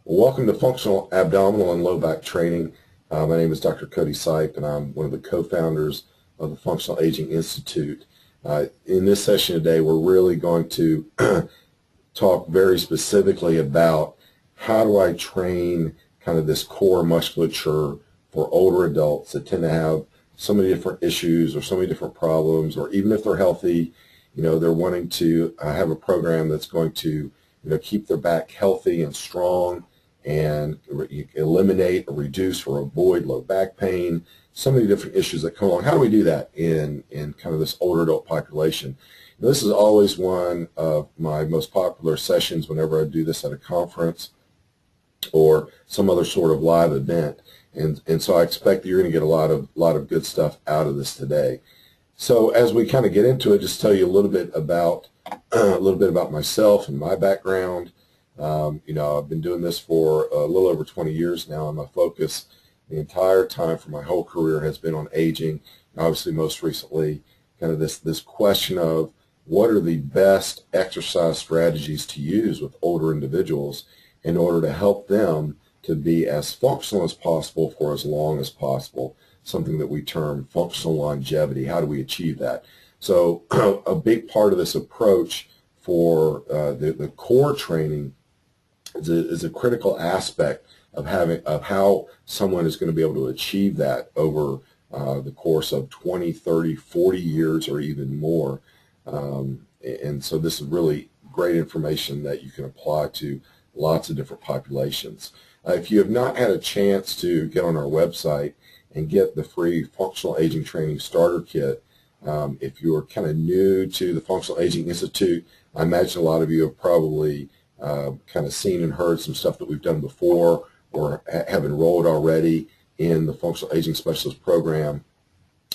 Welcome to Functional Abdominal and Low Back Training. My name is Dr. Cody Sipe, and I'm one of the co-founders of the Functional Aging Institute. In this session today, we're really going to talk very specifically about how do I train kind of this core musculature for older adults that tend to have so many different issues or so many different problems, or even if they're healthy, they're wanting to have a program that's going to keep their back healthy and strong and eliminate or reduce or avoid low back pain, so many different issues that come along. How do we do that in kind of this older adult population? This is always one of my most popular sessions whenever I do this at a conference or some other sort of live event. And so I expect that you're going to get a lot of good stuff out of this today. So as we kind of get into it, just tell you a little bit about myself and my background. I've been doing this for a little over 20 years now, and my focus the entire time for my whole career has been on aging. Obviously, most recently, kind of this question of what are the best exercise strategies to use with older individuals in order to help them to be as functional as possible for as long as possible, something that we term functional longevity. How do we achieve that? So a big part of this approach for the core training is a critical aspect of how someone is going to be able to achieve that over the course of 20, 30, 40 years or even more. And so this is really great information that you can apply to lots of different populations. If you have not had a chance to get on our website and get the free Functional Aging Training Starter Kit, if you're kind of new to the Functional Aging Institute, I imagine a lot of you have probably kind of seen and heard some stuff that we've done before or have enrolled already in the Functional Aging Specialist Program.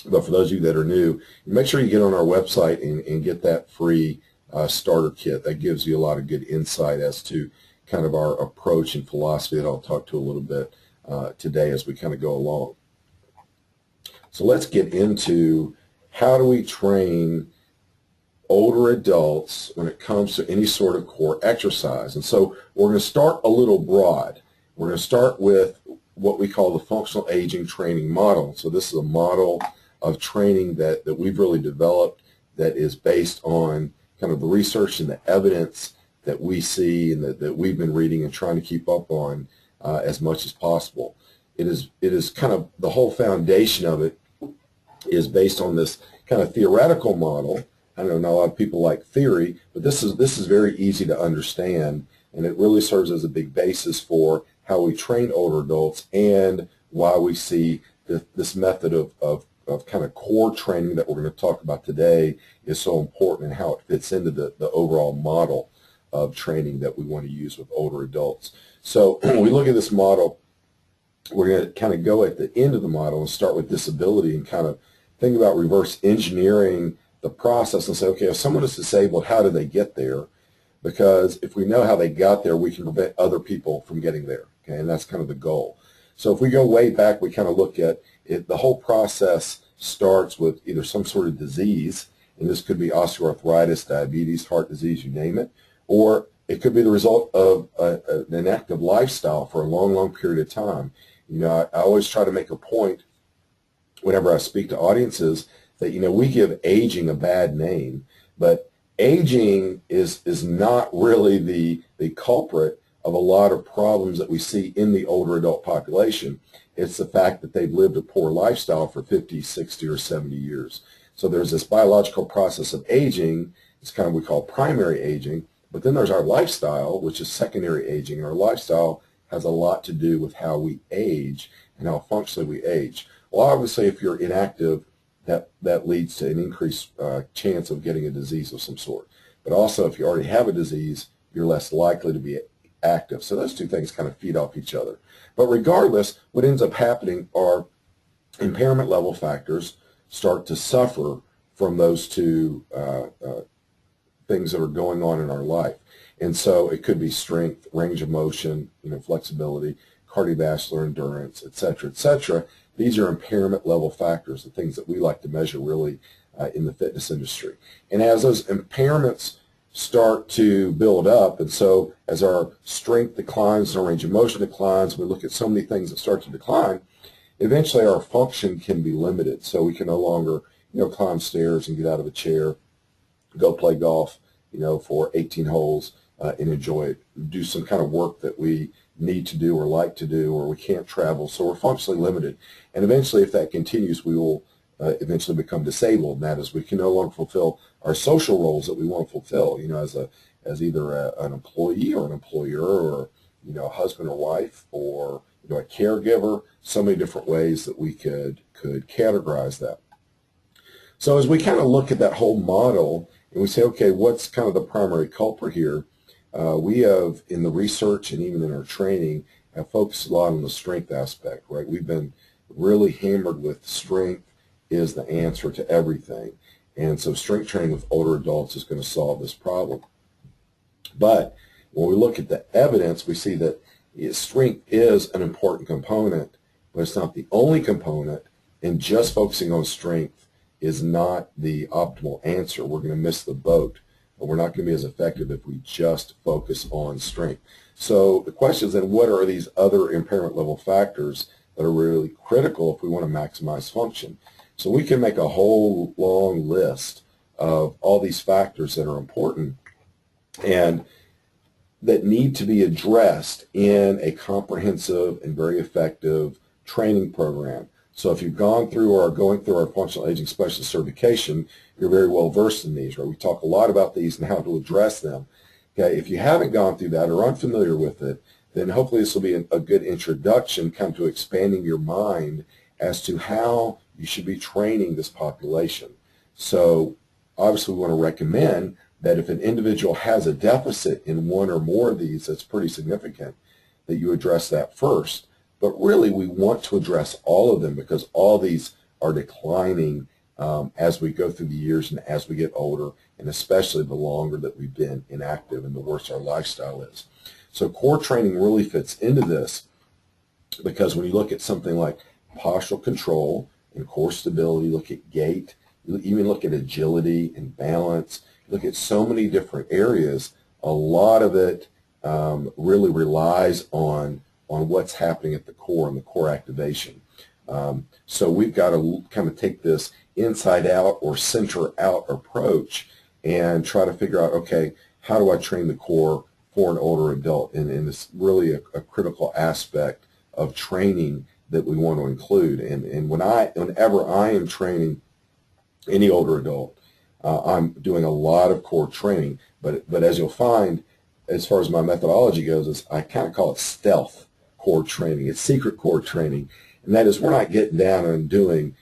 But for those of you that are new, make sure you get on our website and get that free starter kit. That gives you a lot of good insight as to kind of our approach and philosophy that I'll talk to a little bit today as we kind of go along. So let's get into how do we train older adults when it comes to any sort of core exercise. And so we're going to start a little broad. We're going to start with what we call the functional aging training model. So this is a model of training that we've really developed that is based on kind of the research and the evidence that we see and that we've been reading and trying to keep up on as much as possible. It is kind of the whole foundation of it is based on this kind of theoretical model. I know not a lot of people like theory, but this is very easy to understand, and it really serves as a big basis for how we train older adults and why we see this method of kind of core training that we're going to talk about today is so important and how it fits into the overall model of training that we want to use with older adults. So when we look at this model, we're going to kind of go at the end of the model and start with disability and kind of think about reverse engineering the process and say, okay, if someone is disabled, how did they get there? Because if we know how they got there, we can prevent other people from getting there. Okay, and that's kind of the goal. So if we go way back, we kind of look at it. The whole process starts with either some sort of disease, and this could be osteoarthritis, diabetes, heart disease, you name it, or it could be the result of an active lifestyle for a long, long period of time. I always try to make a point whenever I speak to audiences that, we give aging a bad name, but aging is not really the culprit of a lot of problems that we see in the older adult population. It's the fact that they've lived a poor lifestyle for 50, 60, or 70 years. So there's this biological process of aging. It's kind of what we call primary aging, but then there's our lifestyle, which is secondary aging. Our lifestyle has a lot to do with how we age and how functionally we age. Well, obviously, if you're inactive, that leads to an increased chance of getting a disease of some sort. But also, if you already have a disease, you're less likely to be active. So those two things kind of feed off each other. But regardless, what ends up happening are impairment level factors start to suffer from those two things that are going on in our life. And so it could be strength, range of motion, flexibility, cardiovascular endurance, et cetera, et cetera. These are impairment level factors, the things that we like to measure really in the fitness industry. And as those impairments start to build up. And so as our strength declines and our range of motion declines, we look at so many things that start to decline, eventually our function can be limited. So we can no longer, climb stairs and get out of a chair, go play golf, for 18 holes and enjoy it, do some kind of work that we need to do or like to do, or we can't travel. So we're functionally limited. And eventually, if that continues, we will eventually become disabled. And that is, we can no longer fulfill our social roles that we want to fulfill, as either an employee or an employer, or, a husband or wife, or, a caregiver. So many different ways that we could categorize that. So as we kind of look at that whole model and we say, okay, what's kind of the primary culprit here? We have, in the research and even in our training, have focused a lot on the strength aspect, right? We've been really hammered with strength is the answer to everything. And so strength training with older adults is going to solve this problem. But when we look at the evidence, we see that strength is an important component, but it's not the only component, and just focusing on strength is not the optimal answer. We're going to miss the boat, but we're not going to be as effective if we just focus on strength. So the question is then, what are these other impairment level factors that are really critical if we want to maximize function? So we can make a whole long list of all these factors that are important and that need to be addressed in a comprehensive and very effective training program. So if you've gone through or are going through our functional aging specialist certification, you're very well versed in these, right? We talk a lot about these and how to address them. Okay, if you haven't gone through that or are unfamiliar with it, then hopefully this will be a good introduction kind of to expanding your mind as to how you should be training this population. So obviously we want to recommend that if an individual has a deficit in one or more of these that's pretty significant, that you address that first. But really we want to address all of them because all these are declining as we go through the years and as we get older, and especially the longer that we've been inactive and the worse our lifestyle is. So core training really fits into this because when you look at something like postural control and core stability, look at gait, you even look at agility and balance, look at so many different areas, a lot of it really relies on what's happening at the core and the core activation. So we've got to kind of take this inside out or center out approach and try to figure out, okay, how do I train the core for an older adult? And it's really a critical aspect of training that we want to include. And whenever I am training any older adult, I'm doing a lot of core training. But as you'll find, as far as my methodology goes, is I kind of call it stealth core training. It's secret core training. And that is, we're not getting down and doing,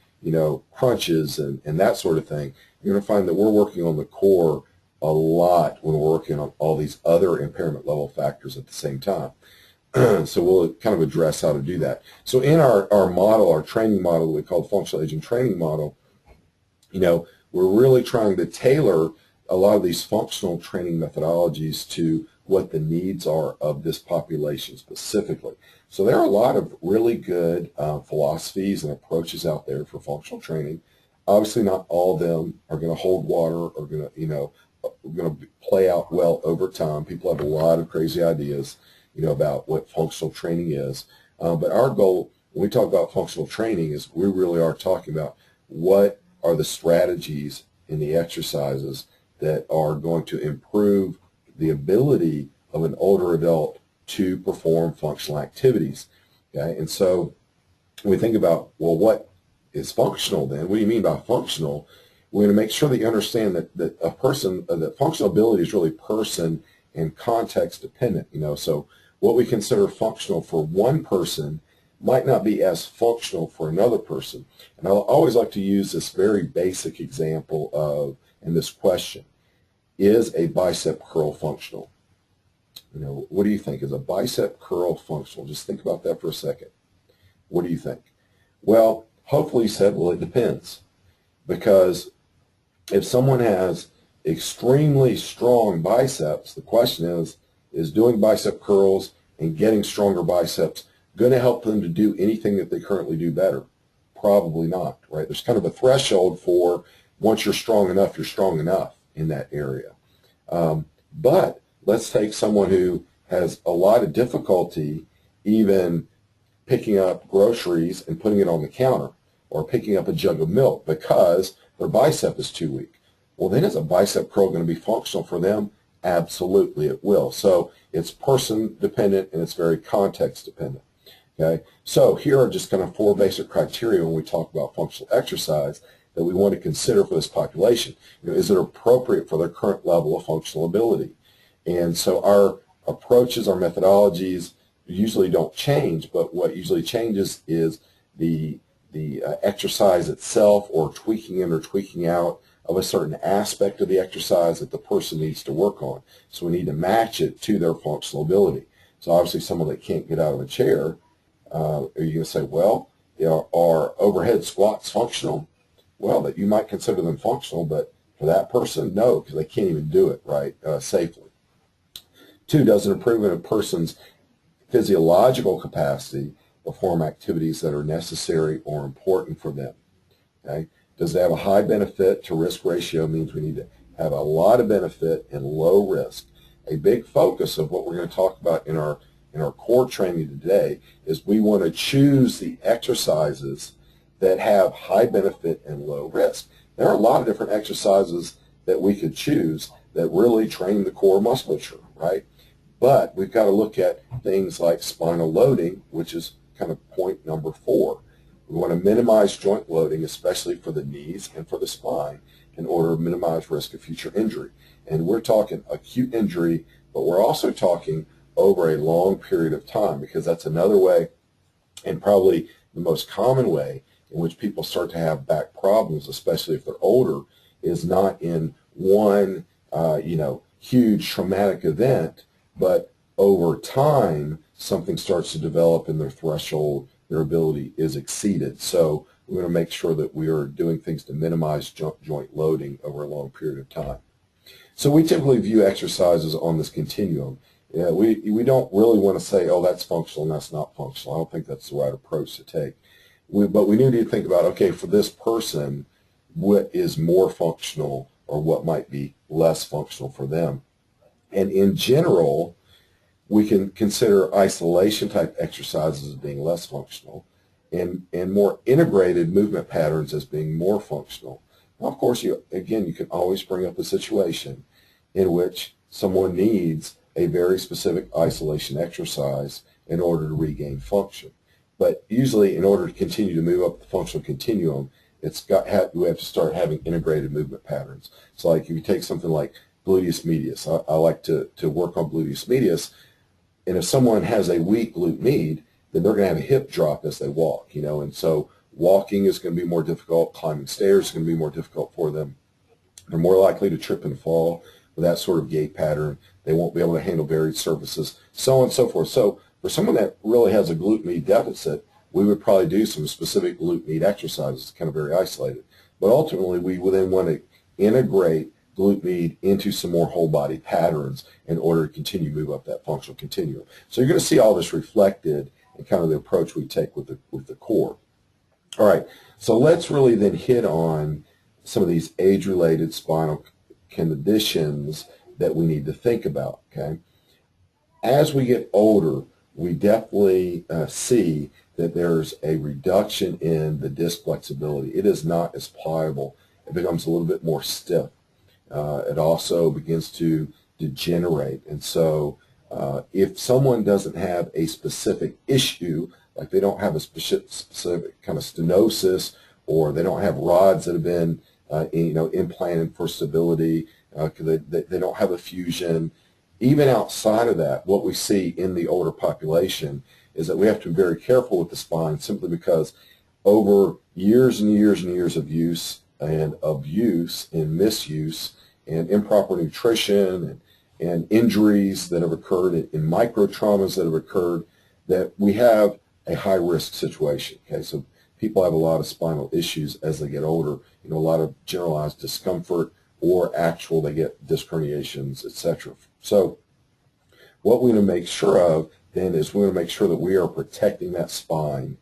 crunches and that sort of thing. You're going to find that we're working on the core a lot when we're working on all these other impairment level factors at the same time. So we'll kind of address how to do that. So in our model, our training model that we call the functional aging training model, we're really trying to tailor a lot of these functional training methodologies to what the needs are of this population specifically. So there are a lot of really good philosophies and approaches out there for functional training. Obviously, not all of them are going to hold water or going to play out well over time. People have a lot of crazy ideas, about what functional training is. But our goal when we talk about functional training is we really are talking about what are the strategies and the exercises that are going to improve the ability of an older adult to perform functional activities. Okay, and so when we think about, well, what is functional then? What do you mean by functional? We're going to make sure that you understand that that functional ability is really person and context dependent. So what we consider functional for one person might not be as functional for another person. And I'll always like to use this very basic example in this question. Is a bicep curl functional? What do you think? Is a bicep curl functional? Just think about that for a second. What do you think? Well, hopefully you said, well, it depends. Because if someone has extremely strong biceps, the question is doing bicep curls and getting stronger biceps going to help them to do anything that they currently do better? Probably not, right? There's kind of a threshold for once you're strong enough in that area. But let's take someone who has a lot of difficulty even picking up groceries and putting it on the counter, or picking up a jug of milk because their bicep is too weak. Well, then is a bicep curl going to be functional for them? Absolutely it will. So it's person dependent and it's very context dependent. Okay, so here are just kind of 4 basic criteria when we talk about functional exercise that we want to consider for this population. Is it appropriate for their current level of functional ability? And so our approaches, our methodologies usually don't change, but what usually changes is the exercise itself, or tweaking in or tweaking out of a certain aspect of the exercise that the person needs to work on. So we need to match it to their functional ability. So obviously someone that can't get out of a chair, are you going to say, well, are overhead squats functional? Well, that you might consider them functional, but for that person, no, because they can't even do it right safely. 2, does it improve a person's physiological capacity to perform activities that are necessary or important for them? Okay? Does it have a high benefit to risk ratio? Means we need to have a lot of benefit and low risk. A big focus of what we're going to talk about in our core training today is we want to choose the exercises that have high benefit and low risk. There are a lot of different exercises that we could choose that really train the core musculature, right? But we've got to look at things like spinal loading, which is kind of point number 4. We want to minimize joint loading, especially for the knees and for the spine, in order to minimize risk of future injury. And we're talking acute injury, but we're also talking over a long period of time, because that's another way, and probably the most common way in which people start to have back problems, especially if they're older, is not in one huge traumatic event, but over time something starts to develop in their threshold, their ability is exceeded. So we're going to make sure that we are doing things to minimize joint loading over a long period of time. So we typically view exercises on this continuum. We don't really want to say, oh, that's functional and that's not functional. I don't think that's the right approach to take. But we need to think about, okay, for this person, what is more functional or what might be less functional for them. And in general, we can consider isolation type exercises as being less functional, and more integrated movement patterns as being more functional. Now, of course, you can always bring up a situation in which someone needs a very specific isolation exercise in order to regain function. But usually, in order to continue to move up the functional continuum, we have to start having integrated movement patterns. So like if you take something like gluteus medius, I like to work on gluteus medius, and if someone has a weak glute med, then they're going to have a hip drop as they walk, and so walking is going to be more difficult, climbing stairs is going to be more difficult for them. They're more likely to trip and fall with that sort of gait pattern. They won't be able to handle varied surfaces, so on and so forth. So for someone that really has a glute med deficit, we would probably do some specific glute med exercises, kind of very isolated. But ultimately, we would then want to integrate glute med into some more whole body patterns in order to continue to move up that functional continuum. So you're going to see all this reflected in kind of the approach we take with the core. All right, so let's really then hit on some of these age-related spinal conditions that we need to think about, okay? As we get older, we definitely see that there's a reduction in the disc flexibility. It is not as pliable. It becomes a little bit more stiff. It also begins to degenerate. And so if someone doesn't have a specific issue, like they don't have a specific kind of stenosis, or they don't have rods that have been implanted for stability, they don't have a fusion, even outside of that, what we see in the older population is that we have to be very careful with the spine, simply because over years and years and years of use and abuse and misuse and improper nutrition and injuries that have occurred and micro traumas that have occurred, that we have a high risk situation. Okay, so people have a lot of spinal issues as they get older, a lot of generalized discomfort, or they get disc herniations, etc. So what we're going to make sure of then is we're going to make sure that we are protecting that spine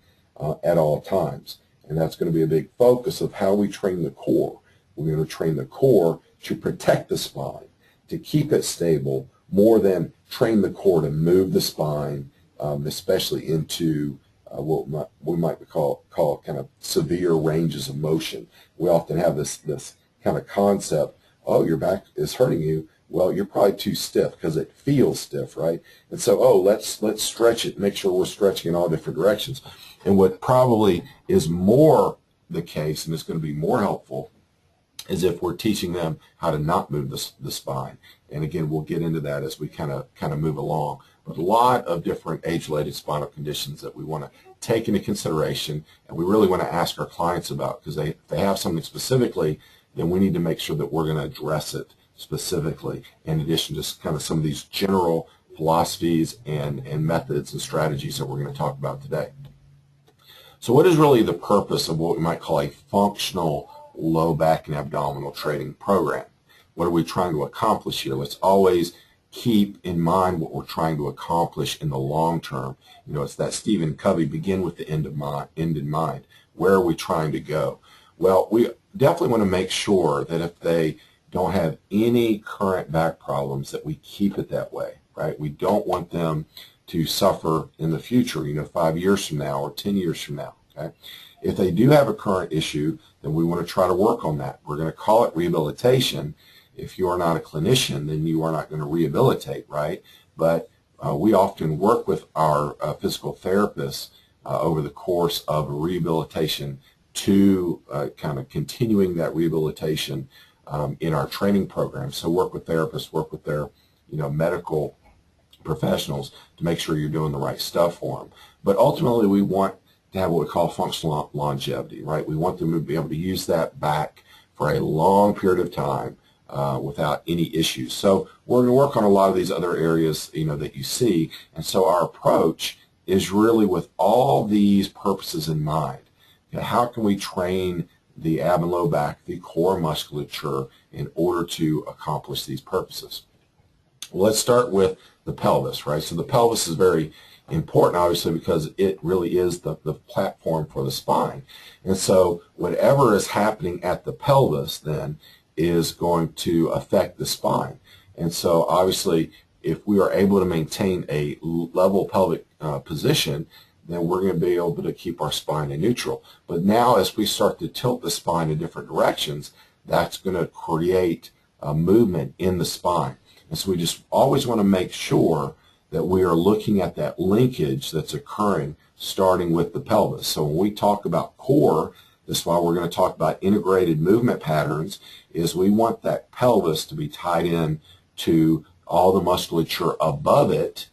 at all times. And that's going to be a big focus of how we train the core. We're going to train the core to protect the spine, to keep it stable more than train the core to move the spine, especially into what we might call kind of severe ranges of motion. We often have this kind of concept, oh, your back is hurting you. Well, you're probably too stiff because it feels stiff, right? And so, oh, let's stretch it, make sure we're stretching in all different directions. And what probably is more the case, and it's going to be more helpful, is if we're teaching them how to not move the spine. And again, we'll get into that as we kind of move along. But a lot of different age-related spinal conditions that we want to take into consideration, and we really want to ask our clients about, because if they have something specifically, then we need to make sure that we're going to address it specifically, in addition to kind of some of these general philosophies and methods and strategies that we're going to talk about today. So what is really the purpose of what we might call a functional low back and abdominal training program? What are we trying to accomplish here? Let's always keep in mind what we're trying to accomplish in the long term. You know, it's that Stephen Covey, begin with the end in mind. Where are we trying to go? Well, we definitely want to make sure that if they don't have any current back problems, that we keep it that way, right? We don't want them to suffer in the future, 5 years from now or 10 years from now, okay? If they do have a current issue, then we want to try to work on that. We're going to call it rehabilitation. If you are not a clinician, then you are not going to rehabilitate, right? But we often work with our physical therapists over the course of a rehabilitation to kind of continuing that rehabilitation in our training program. So work with therapists, work with their medical professionals to make sure you're doing the right stuff for them. But ultimately, we want to have what we call functional longevity, right? We want them to be able to use that back for a long period of time without any issues. So we're going to work on a lot of these other areas, that you see. And so our approach is really with all these purposes in mind. How can we train the ab and low back, the core musculature, in order to accomplish these purposes? Well, let's start with the pelvis, right? So the pelvis is very important, obviously, because it really is the platform for the spine. And so whatever is happening at the pelvis then is going to affect the spine. And so obviously, if we are able to maintain a level pelvic position, then we're going to be able to keep our spine in neutral. But now as we start to tilt the spine in different directions, that's going to create a movement in the spine. And so we just always want to make sure that we are looking at that linkage that's occurring starting with the pelvis. So when we talk about core, this is why we're going to talk about integrated movement patterns, is we want that pelvis to be tied in to all the musculature above it,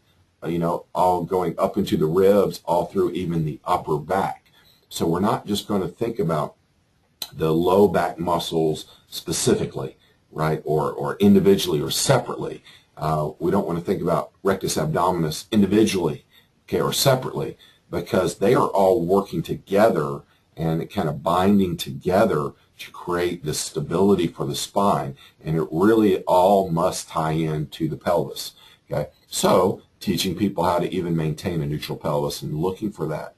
all going up into the ribs, all through even the upper back. So we're not just going to think about the low back muscles specifically, right, or individually or separately. We don't want to think about rectus abdominis individually, okay, or separately, because they are all working together and kind of binding together to create this stability for the spine, and it really all must tie in to the pelvis, okay? So teaching people how to even maintain a neutral pelvis and looking for that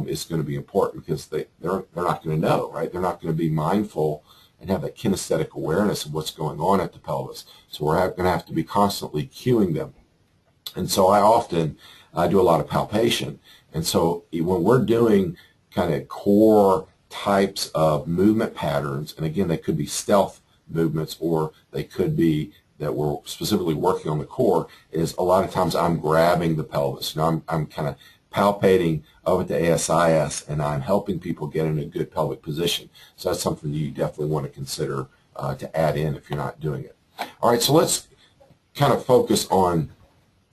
is going to be important, because they're not going to know, right? They're not going to be mindful and have that kinesthetic awareness of what's going on at the pelvis. So we're going to have to be constantly cueing them. And so I do a lot of palpation. And so when we're doing kind of core types of movement patterns, and again, they could be stealth movements, or they could be that we're specifically working on the core, is a lot of times I'm grabbing the pelvis. I'm kind of palpating over at the ASIS, and I'm helping people get in a good pelvic position. So that's something you definitely want to consider to add in if you're not doing it. All right, so let's kind of focus on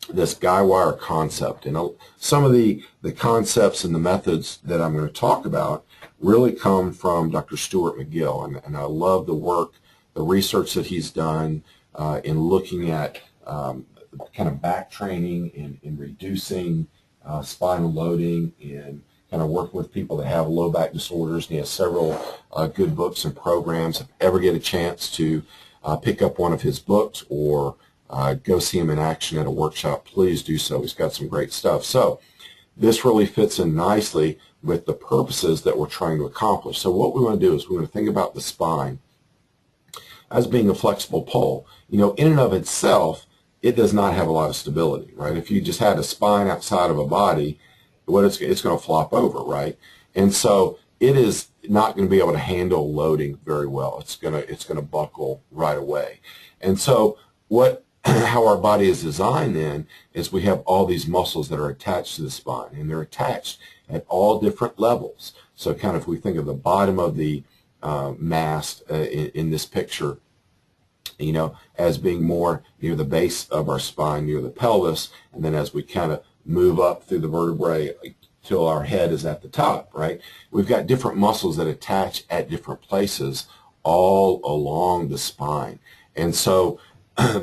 this guy wire concept. And some of the concepts and the methods that I'm going to talk about really come from Dr. Stuart McGill, and I love the work, the research that he's done in looking at kind of back training and reducing spinal loading, and kind of working with people that have low back disorders. And he has several good books and programs. If you ever get a chance to pick up one of his books or go see him in action at a workshop, please do so. He's got some great stuff. So this really fits in nicely with the purposes that we're trying to accomplish. So what we want to do is we want to think about the spine as being a flexible pole. You know, in and of itself, it does not have a lot of stability, right? If you just had a spine outside of a body, it's going to flop over, right? And so it is not going to be able to handle loading very well. It's going to buckle right away. And so how our body is designed then is we have all these muscles that are attached to the spine, and they're attached at all different levels. So kind of if we think of the bottom of the mast in this picture, you know, as being more near the base of our spine, near the pelvis, and then as we kind of move up through the vertebrae till our head is at the top, right? We've got different muscles that attach at different places all along the spine. And so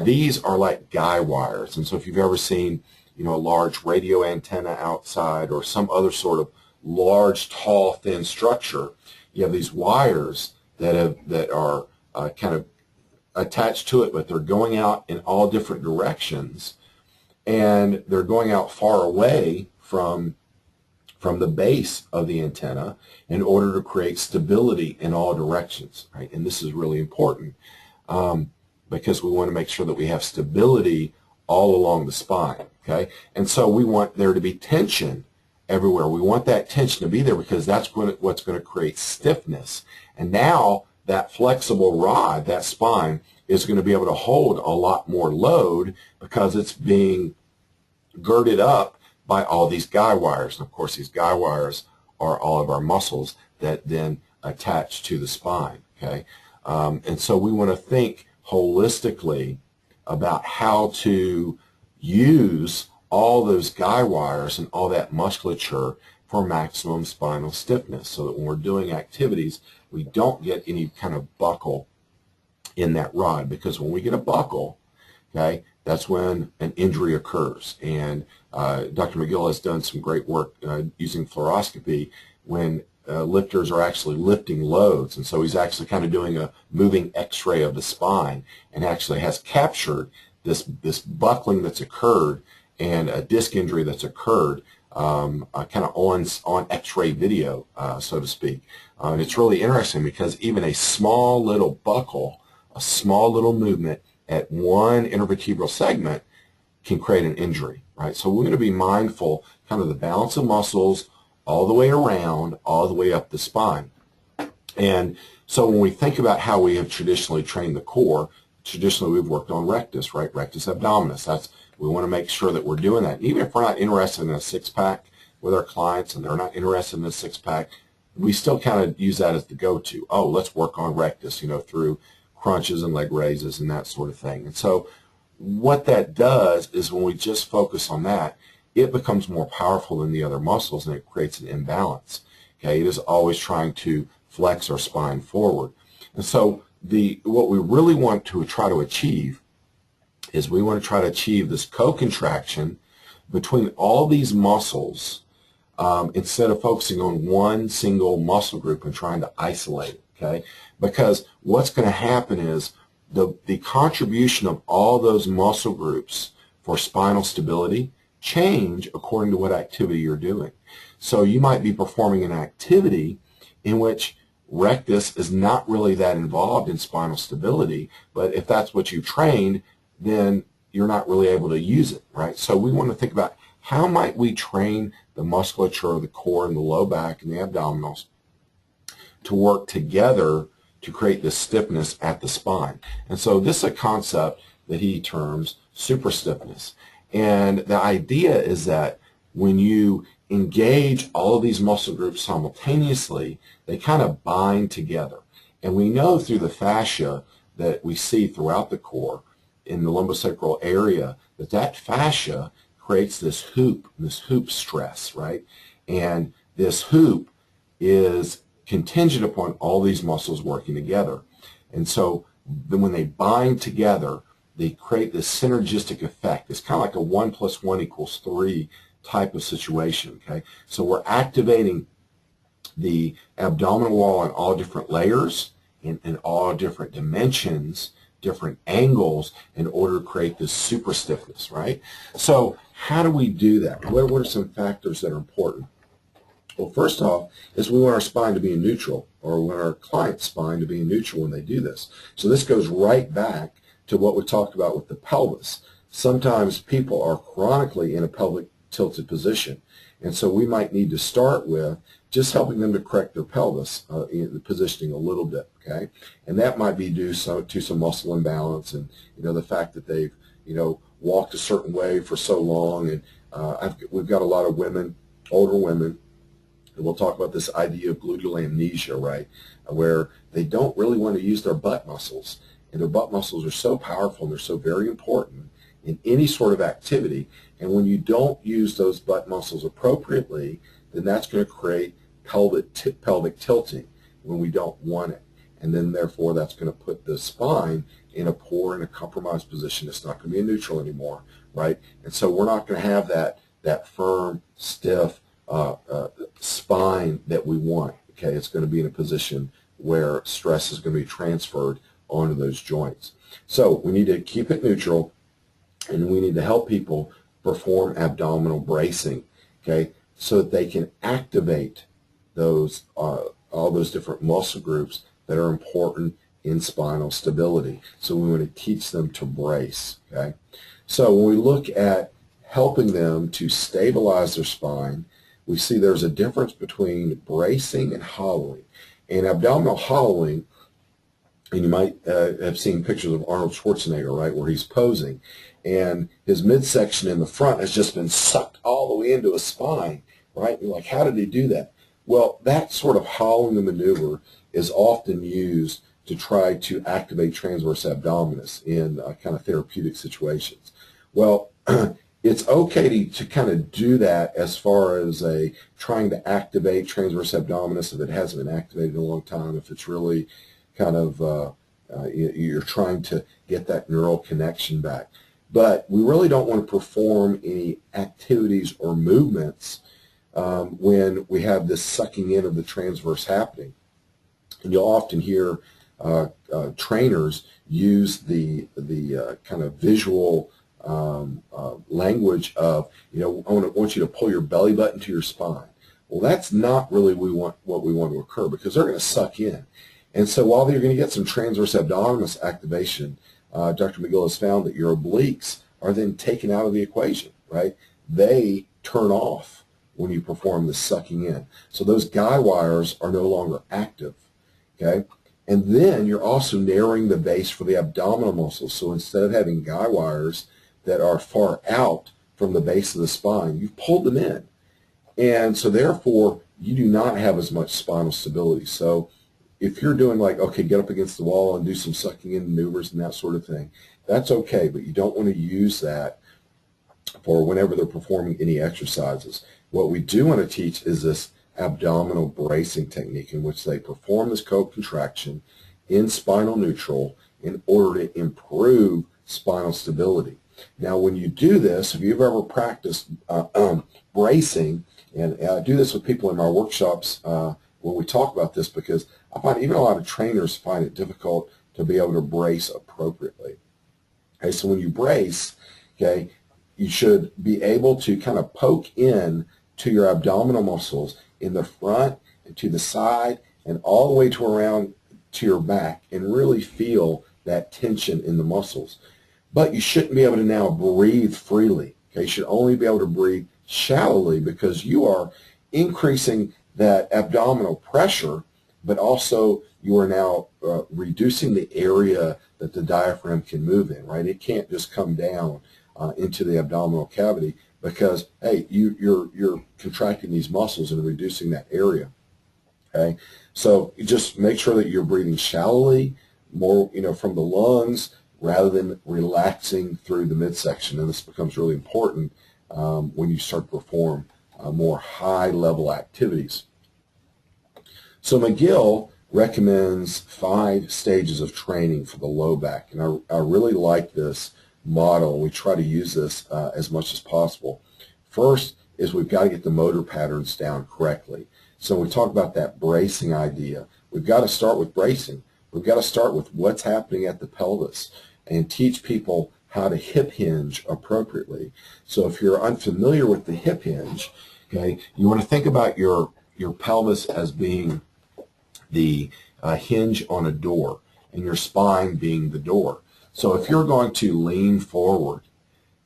these are like guy wires. And so if you've ever seen, you know, a large radio antenna outside or some other sort of large, tall, thin structure, you have these wires that are kind of attached to it, but they're going out in all different directions, and they're going out far away from the base of the antenna in order to create stability in all directions, right? And this is really important because we want to make sure that we have stability all along the spine, okay? And so we want there to be tension everywhere. We want that tension to be there because that's what's going to create stiffness. And now that flexible rod, that spine, is going to be able to hold a lot more load because it's being girded up by all these guy wires. And of course, these guy wires are all of our muscles that then attach to the spine, okay? And so we want to think holistically about how to use all those guy wires and all that musculature for maximum spinal stiffness so that when we're doing activities, we don't get any kind of buckle in that rod, because when we get a buckle, okay, that's when an injury occurs. And Dr. McGill has done some great work using fluoroscopy when lifters are actually lifting loads. And so he's actually kind of doing a moving x-ray of the spine and actually has captured this buckling that's occurred and a disc injury that's occurred kind of on x-ray video, so to speak. And it's really interesting because even a small little buckle, a small little movement at one intervertebral segment can create an injury, right? So we're going to be mindful kind of the balance of muscles all the way around, all the way up the spine. And so when we think about how we have traditionally trained the core, traditionally we've worked on rectus, right? Rectus abdominis. We want to make sure that we're doing that. Even if we're not interested in a six-pack with our clients and they're not interested in a six-pack, we still kind of use that as the go-to. Oh, let's work on rectus, you know, through crunches and leg raises and that sort of thing. And so what that does is when we just focus on that, it becomes more powerful than the other muscles and it creates an imbalance. Okay, it is always trying to flex our spine forward. And so what we really want to try to achieve is we want to try to achieve this co-contraction between all these muscles instead of focusing on one single muscle group and trying to isolate it, okay? Because what's going to happen is the contribution of all those muscle groups for spinal stability change according to what activity you're doing. So you might be performing an activity in which rectus is not really that involved in spinal stability, but if that's what you trained, then you're not really able to use it, right? So we want to think about how might we train the musculature of the core and the low back and the abdominals to work together to create this stiffness at the spine. And so this is a concept that he terms super stiffness. And the idea is that when you engage all of these muscle groups simultaneously, they kind of bind together. And we know through the fascia that we see throughout the core in the lumbosacral area that fascia creates this hoop stress, right? And this hoop is contingent upon all these muscles working together. And so then when they bind together, they create this synergistic effect. It's kind of like a 1 + 1 = 3 type of situation, okay? So we're activating the abdominal wall in all different layers, in all different dimensions, different angles in order to create this super stiffness, right? So how do we do that? What are some factors that are important? Well, first off, is we want our spine to be in neutral, or we want our client's spine to be in neutral when they do this. So this goes right back to what we talked about with the pelvis. Sometimes people are chronically in a pelvic tilted position, and so we might need to start with just helping them to correct their pelvis in the positioning a little bit, okay? And that might be due to some muscle imbalance, and the fact that they've walked a certain way for so long, and we've got a lot of women, older women, and we'll talk about this idea of gluteal amnesia, right, where they don't really want to use their butt muscles, and their butt muscles are so powerful and they're so very important in any sort of activity, and when you don't use those butt muscles appropriately, then that's going to create pelvic tilting when we don't want it, and then therefore that's going to put the spine in a poor and a compromised position. It's not going to be in neutral anymore, right? And so we're not going to have that firm, stiff spine that we want, okay? It's going to be in a position where stress is going to be transferred onto those joints. So we need to keep it neutral, and we need to help people perform abdominal bracing, okay, so that they can activate those all those different muscle groups that are important in spinal stability. So we want to teach them to brace, okay? So when we look at helping them to stabilize their spine, we see there's a difference between bracing and hollowing. And abdominal hollowing, and you might have seen pictures of Arnold Schwarzenegger, right, where he's posing, and his midsection in the front has just been sucked all the way into his spine, right? You're like, how did he do that? Well, that sort of hollowing the maneuver is often used to try to activate transverse abdominis in kind of therapeutic situations. Well, it's okay to kind of do that as far as trying to activate transverse abdominis if it hasn't been activated in a long time, if it's really kind of you're trying to get that neural connection back. But we really don't want to perform any activities or movements when we have this sucking in of the transverse happening. And you'll often hear trainers use the kind of visual language of, I want you to pull your belly button to your spine. Well, that's not really what we want to occur, because they're going to suck in. And so while you're going to get some transverse abdominis activation, Dr. McGill has found that your obliques are then taken out of the equation, right? They turn off when you perform the sucking in. So those guy wires are no longer active, okay? And then you're also narrowing the base for the abdominal muscles. So instead of having guy wires that are far out from the base of the spine, you've pulled them in. And so therefore, you do not have as much spinal stability. So if you're doing like, okay, get up against the wall and do some sucking in maneuvers and that sort of thing, that's okay, but you don't want to use that for whenever they're performing any exercises. What we do want to teach is this abdominal bracing technique in which they perform this co-contraction in spinal neutral in order to improve spinal stability. Now, when you do this, if you've ever practiced bracing, and I do this with people in my workshops when we talk about this, because I find even a lot of trainers find it difficult to be able to brace appropriately. Okay, so when you brace, okay, you should be able to kind of poke in to your abdominal muscles in the front and to the side and all the way to around to your back and really feel that tension in the muscles. But you shouldn't be able to now breathe freely. Okay, you should only be able to breathe shallowly, because you are increasing that abdominal pressure, but also you are now reducing the area that the diaphragm can move in, right? It can't just come down into the abdominal cavity, because, hey, you're contracting these muscles and reducing that area, okay? So you just make sure that you're breathing shallowly, more, from the lungs, rather than relaxing through the midsection. And this becomes really important when you start to perform more high-level activities. So McGill recommends 5 stages of training for the low back, and I really like this model. We try to use this as much as possible. First is we've got to get the motor patterns down correctly. So when we talk about that bracing idea, we've got to start with bracing. We've got to start with what's happening at the pelvis and teach people how to hip hinge appropriately. So if you're unfamiliar with the hip hinge, okay, you want to think about your your pelvis as being the hinge on a door, and your spine being the door. So if you're going to lean forward,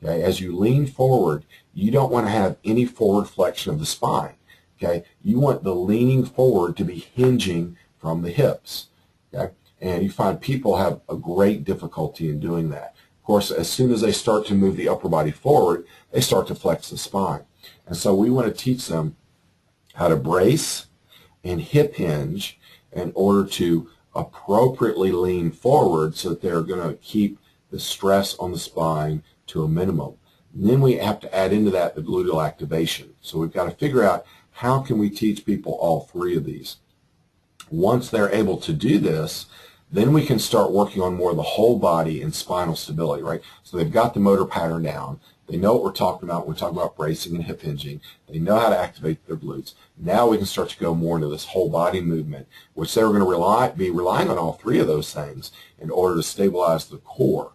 okay, as you lean forward, you don't want to have any forward flexion of the spine. Okay, you want the leaning forward to be hinging from the hips. Okay, and you find people have a great difficulty in doing that. Of course, as soon as they start to move the upper body forward, they start to flex the spine. And so we want to teach them how to brace and hip hinge in order to appropriately lean forward so that they're going to keep the stress on the spine to a minimum. And then we have to add into that the gluteal activation. So we've got to figure out how can we teach people all three of these. Once they're able to do this, then we can start working on more of the whole body and spinal stability, right? So they've got the motor pattern down. They know what we're talking about. We're talking about bracing and hip hinging. They know how to activate their glutes. Now we can start to go more into this whole body movement, which they're going to be relying on all three of those things in order to stabilize the core.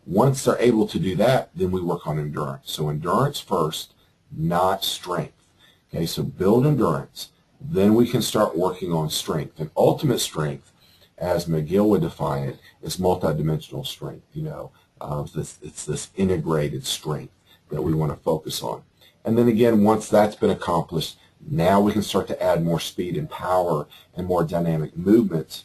Once they're able to do that, then we work on endurance. So endurance first, not strength. Okay, so build endurance. Then we can start working on strength. And ultimate strength, as McGill would define it, is multidimensional strength. You know, it's this integrated strength that we want to focus on. And then again, once that's been accomplished, now we can start to add more speed and power and more dynamic movements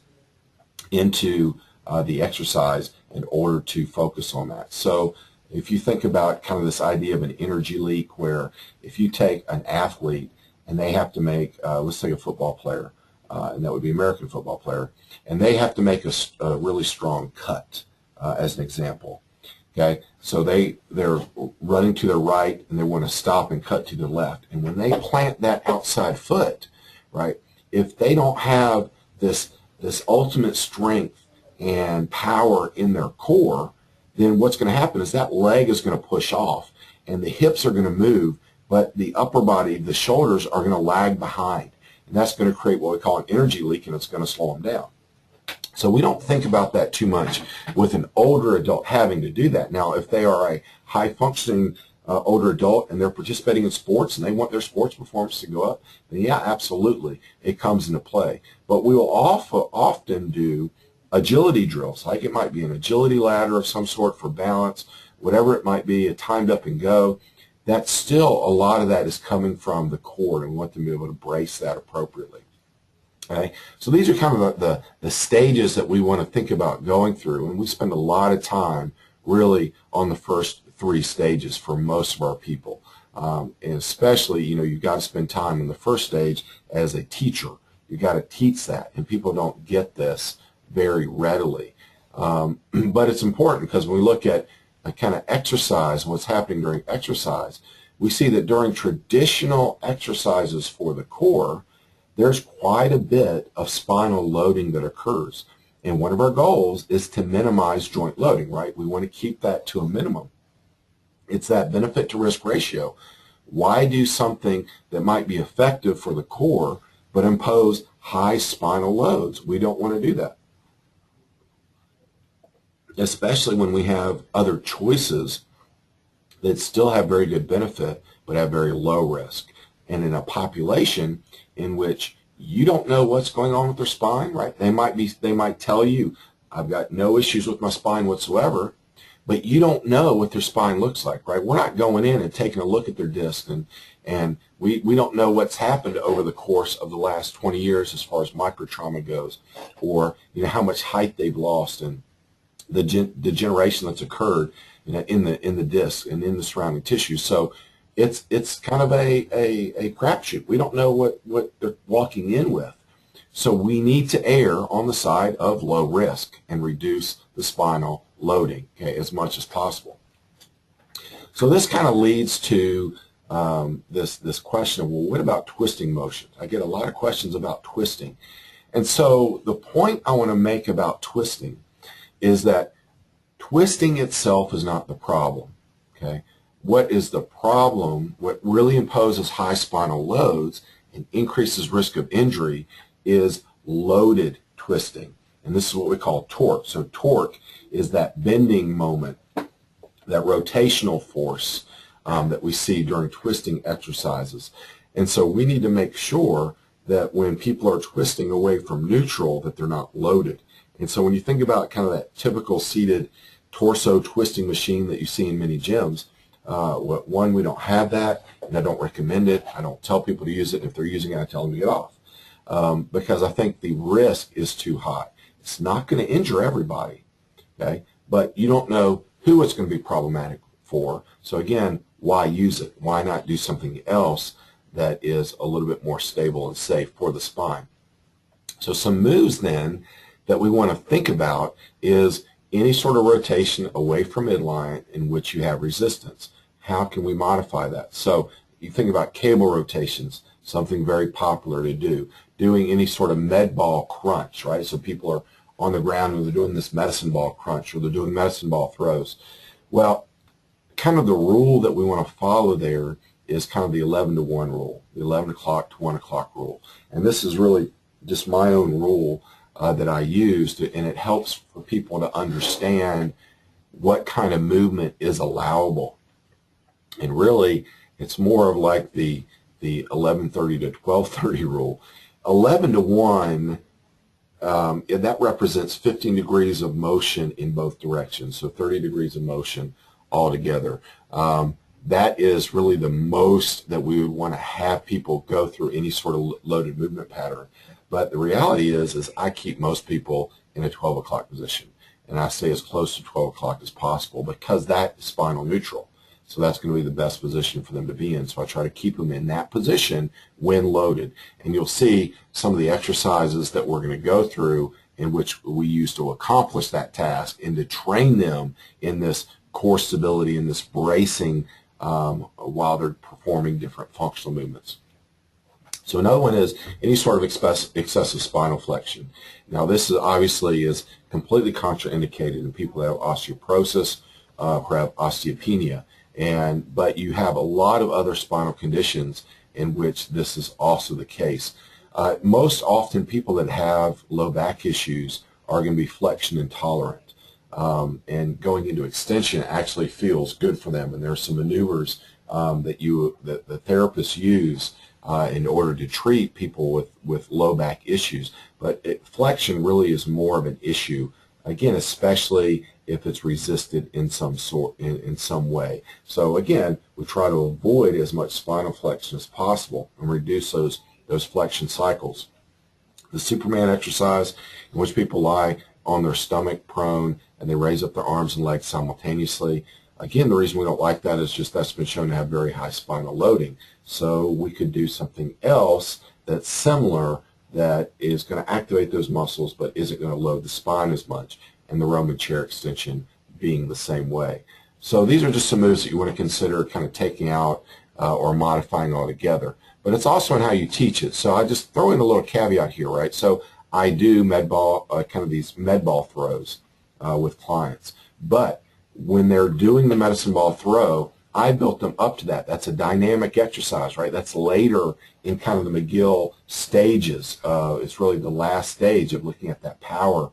into the exercise in order to focus on that. So if you think about kind of this idea of an energy leak, where if you take an athlete and they have to make, let's say a football player, and that would be an American football player, and they have to make a really strong cut, as an example. Okay, so they're running to their right and they want to stop and cut to the left. And when they plant that outside foot, right, if they don't have this ultimate strength and power in their core, then what's going to happen is that leg is going to push off and the hips are going to move, but the upper body, the shoulders, are going to lag behind. And that's going to create what we call an energy leak, and it's going to slow them down. So we don't think about that too much with an older adult having to do that. Now, if they are a high-functioning older adult and they're participating in sports and they want their sports performance to go up, then yeah, absolutely, it comes into play. But we will often do agility drills, like it might be an agility ladder of some sort for balance, whatever it might be, a timed up and go. That's still, a lot of that is coming from the core, and we want them to be able to brace that appropriately. Okay, so these are kind of the stages that we want to think about going through, and we spend a lot of time really on the first three stages for most of our people. And especially, you know, you've got to spend time in the first stage as a teacher. You've got to teach that, and people don't get this very readily. But it's important because when we look at a kind of exercise and what's happening during exercise, we see that during traditional exercises for the core, there's quite a bit of spinal loading that occurs. And one of our goals is to minimize joint loading, right? We want to keep that to a minimum. It's that benefit to risk ratio. Why do something that might be effective for the core but impose high spinal loads? We don't want to do that, especially when we have other choices that still have very good benefit but have very low risk. And in a population in which you don't know what's going on with their spine, right? They might tell you, I've got no issues with my spine whatsoever, but you don't know what their spine looks like, right? We're not going in and taking a look at their disc, and we don't know what's happened over the course of the last 20 years as far as microtrauma goes, or you know how much height they've lost and the degeneration that's occurred, you know, in the disc and in the surrounding tissue. So it's kind of a crapshoot. We don't know what they're walking in with. So we need to err on the side of low risk and reduce the spinal loading, okay, as much as possible. So this kind of leads to this question of, well, what about twisting motions? I get a lot of questions about twisting. And so the point I want to make about twisting is that twisting itself is not the problem, okay? What is the problem, what really imposes high spinal loads and increases risk of injury, is loaded twisting. And this is what we call torque. So torque is that bending moment, that rotational force that we see during twisting exercises. And so we need to make sure that when people are twisting away from neutral, that they're not loaded. And so when you think about kind of that typical seated torso twisting machine that you see in many gyms, one, we don't have that, and I don't recommend it. I don't tell people to use it. If they're using it, I tell them to get off, because I think the risk is too high. It's not going to injure everybody, okay? But you don't know who it's going to be problematic for. So again, why use it? Why not do something else that is a little bit more stable and safe for the spine? So some moves then that we want to think about is any sort of rotation away from midline in which you have resistance. How can we modify that? So you think about cable rotations, something very popular to do. Doing any sort of med ball crunch, right? So people are on the ground and they're doing this medicine ball crunch, or they're doing medicine ball throws. Well, kind of the rule that we want to follow there is kind of the 11 to 1 rule, the 11 o'clock to 1 o'clock rule. And this is really just my own rule that I used, and it helps for people to understand what kind of movement is allowable. And really, it's more of like the 11:30 to 12:30 rule. 11 to 1, that represents 15 degrees of motion in both directions, so 30 degrees of motion altogether. That is really the most that we would want to have people go through any sort of loaded movement pattern. But the reality is I keep most people in a 12 o'clock position, and I stay as close to 12 o'clock as possible because that is spinal neutral. So that's going to be the best position for them to be in. So I try to keep them in that position when loaded. And you'll see some of the exercises that we're going to go through in which we use to accomplish that task and to train them in this core stability and this bracing while they're performing different functional movements. So another one is any sort of excessive spinal flexion. Now this is obviously is completely contraindicated in people that have osteoporosis or have osteopenia. But you have a lot of other spinal conditions in which this is also the case. Most often people that have low back issues are going to be flexion intolerant. And going into extension actually feels good for them. And there are some maneuvers that the therapists use in order to treat people with low back issues. But flexion really is more of an issue, again, especially if it's resisted in some way. So again, we try to avoid as much spinal flexion as possible and reduce those flexion cycles. The Superman exercise, in which people lie on their stomach prone and they raise up their arms and legs simultaneously. Again, the reason we don't like that is just that's been shown to have very high spinal loading. So we could do something else that's similar that is going to activate those muscles but isn't going to load the spine as much, and the Roman chair extension being the same way. So these are just some moves that you want to consider kind of taking out or modifying altogether. But it's also in how you teach it. So I just throw in a little caveat here, right? So I do med ball, kind of these med ball throws with clients. But when they're doing the medicine ball throw, I built them up to that. That's a dynamic exercise, right? That's later in kind of the McGill stages. It's really the last stage of looking at that power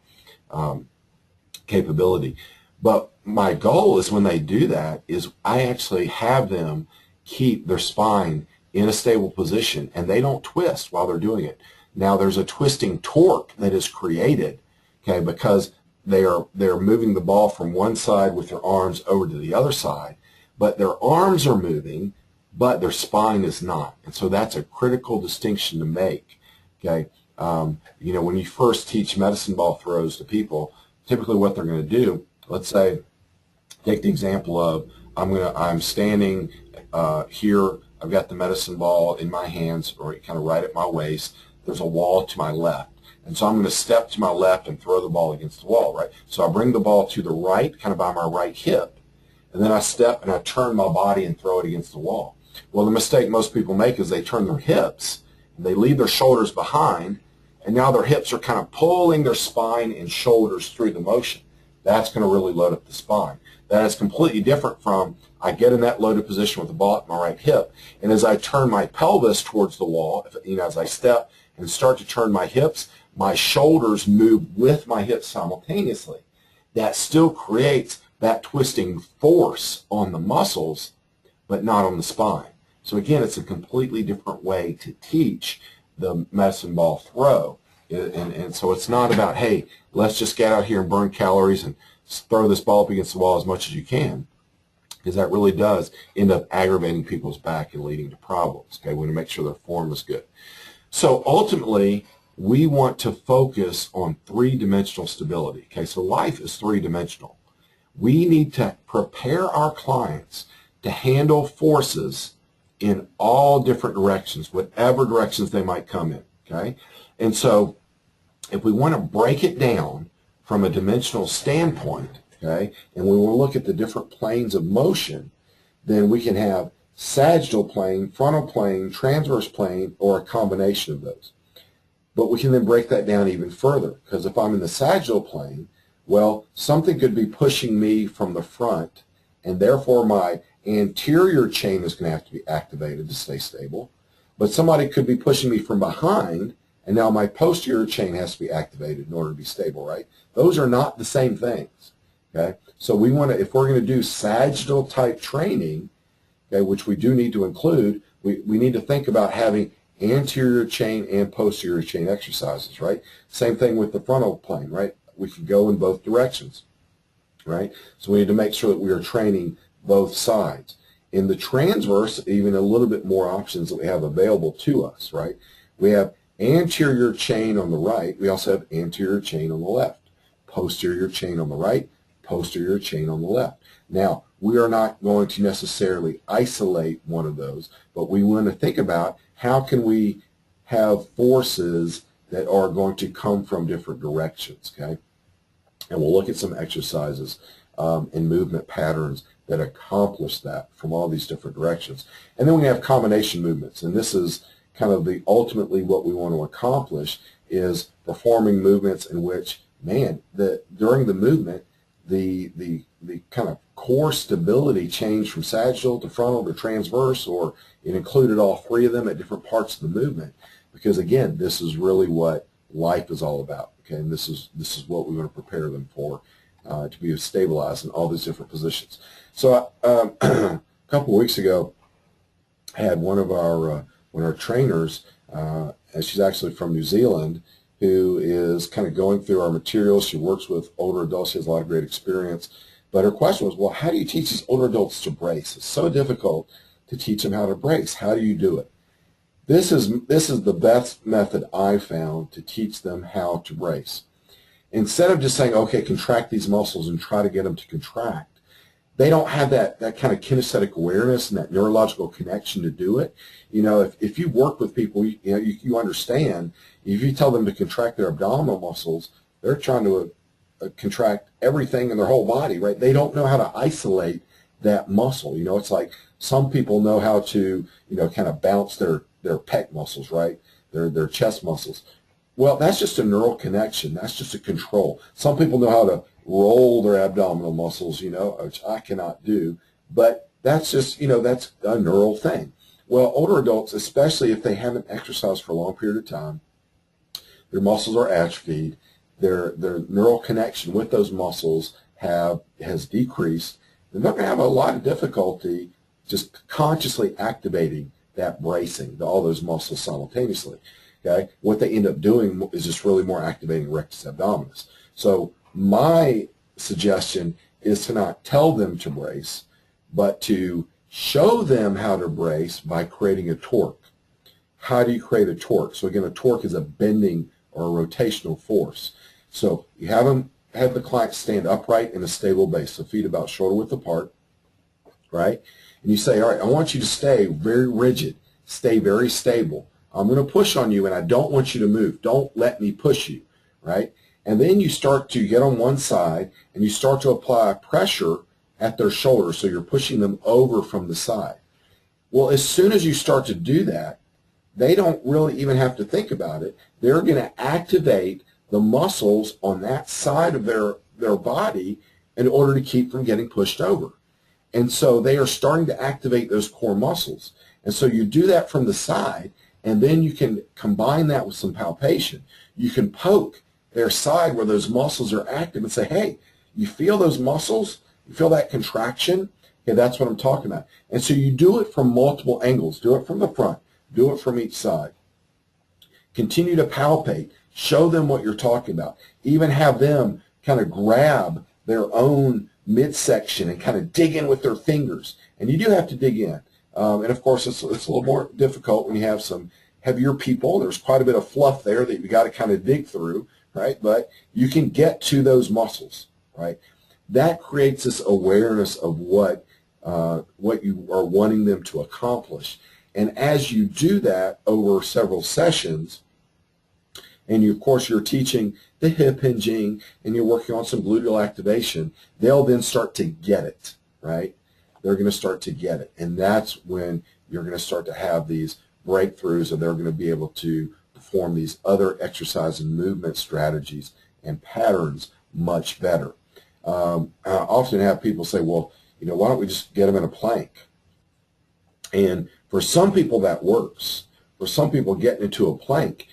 capability. But my goal is when they do that is I actually have them keep their spine in a stable position and they don't twist while they're doing it. Now there's a twisting torque that is created, okay, because they're moving the ball from one side with their arms over to the other side, but their arms are moving, but their spine is not. And so that's a critical distinction to make, okay? You know, when you first teach medicine ball throws to people, typically what they're going to do, let's say, take the example of I'm standing here, I've got the medicine ball in my hands or kind of right at my waist, there's a wall to my left. And so I'm going to step to my left and throw the ball against the wall, right? So I bring the ball to the right, kind of by my right hip, and then I step and I turn my body and throw it against the wall. Well, the mistake most people make is they turn their hips, and they leave their shoulders behind, and now their hips are kind of pulling their spine and shoulders through the motion. That's going to really load up the spine. That is completely different from I get in that loaded position with the ball at my right hip, and as I turn my pelvis towards the wall, as I step and start to turn my hips, my shoulders move with my hips simultaneously. That still creates that twisting force on the muscles, but not on the spine. So again, it's a completely different way to teach the medicine ball throw. And so it's not about, hey, let's just get out here and burn calories and throw this ball up against the wall as much as you can, because that really does end up aggravating people's back and leading to problems. Okay, we want to make sure their form is good. So ultimately, we want to focus on three-dimensional stability. Okay, so life is three-dimensional. We need to prepare our clients to handle forces in all different directions, whatever directions they might come in. Okay, and so if we want to break it down from a dimensional standpoint, okay, and we will look at the different planes of motion, then we can have sagittal plane, frontal plane, transverse plane, or a combination of those. But we can then break that down even further, because if I'm in the sagittal plane, well, something could be pushing me from the front, and therefore my anterior chain is going to have to be activated to stay stable. But somebody could be pushing me from behind, and now my posterior chain has to be activated in order to be stable, right? Those are not the same things, okay? So we want to, if we're going to do sagittal type training, okay, which we do need to include, we need to think about having anterior chain and posterior chain exercises, right? Same thing with the frontal plane, right? We can go in both directions, right? So we need to make sure that we are training both sides. In the transverse, even a little bit more options that we have available to us, right? We have anterior chain on the right. We also have anterior chain on the left. Posterior chain on the right, posterior chain on the left. Now, we are not going to necessarily isolate one of those, but we want to think about how can we have forces that are going to come from different directions, okay? And we'll look at some exercises and movement patterns that accomplish that from all these different directions. And then we have combination movements, and this is kind of the ultimately what we want to accomplish is performing movements in which, man, during the movement, the kind of core stability changed from sagittal to frontal to transverse, or it included all three of them at different parts of the movement. Because again, this is really what life is all about. Okay, and this is what we want to prepare them for, to be stabilized in all these different positions. So a couple of weeks ago, I had one of our trainers, and she's actually from New Zealand, who is kind of going through our materials. She works with older adults. She has a lot of great experience. But her question was, well, how do you teach these older adults to brace? It's so difficult to teach them how to brace. How do you do it? This is the best method I've found to teach them how to brace. Instead of just saying, okay, contract these muscles and try to get them to contract, they don't have that kind of kinesthetic awareness and that neurological connection to do it. You know, if you work with people, you understand, if you tell them to contract their abdominal muscles, they're trying to contract everything in their whole body, right? They don't know how to isolate that muscle. You know, it's like some people know how to, kind of bounce their pec muscles, right? Their chest muscles. Well, that's just a neural connection. That's just a control. Some people know how to roll their abdominal muscles, which I cannot do, but that's just, that's a neural thing. Well, older adults, especially if they haven't exercised for a long period of time, their muscles are atrophied, their neural connection with those muscles has decreased, and they're going to have a lot of difficulty just consciously activating that bracing, all those muscles simultaneously. Okay, what they end up doing is just really more activating rectus abdominis. So my suggestion is to not tell them to brace, but to show them how to brace by creating a torque. How do you create a torque? So again, a torque is a bending or a rotational force. So you have the client stand upright in a stable base, so feet about shoulder width apart, right? And you say, all right, I want you to stay very rigid, stay very stable. I'm going to push on you, and I don't want you to move. Don't let me push you, right? And then you start to get on one side, and you start to apply pressure at their shoulder, so you're pushing them over from the side. Well, as soon as you start to do that, they don't really even have to think about it. They're going to activate the muscles on that side of their body in order to keep from getting pushed over. And so they are starting to activate those core muscles. And so you do that from the side, and then you can combine that with some palpation. You can poke their side where those muscles are active and say, hey, you feel those muscles? You feel that contraction? Okay, that's what I'm talking about. And so you do it from multiple angles. Do it from the front. Do it from each side. Continue to palpate. Show them what you're talking about. Even have them kind of grab their own midsection and kind of dig in with their fingers. And you do have to dig in. And of course, it's a little more difficult when you have some heavier people. There's quite a bit of fluff there that you got to kind of dig through, right? But you can get to those muscles, right? That creates this awareness of what you are wanting them to accomplish. And as you do that over several sessions, and of course you're teaching the hip hinging and you're working on some gluteal activation, they'll then start to get it, right? They're going to start to get it. And that's when you're going to start to have these breakthroughs, and they're going to be able to perform these other exercise and movement strategies and patterns much better. I often have people say, well, why don't we just get them in a plank? And for some people that works. For some people, getting into a plank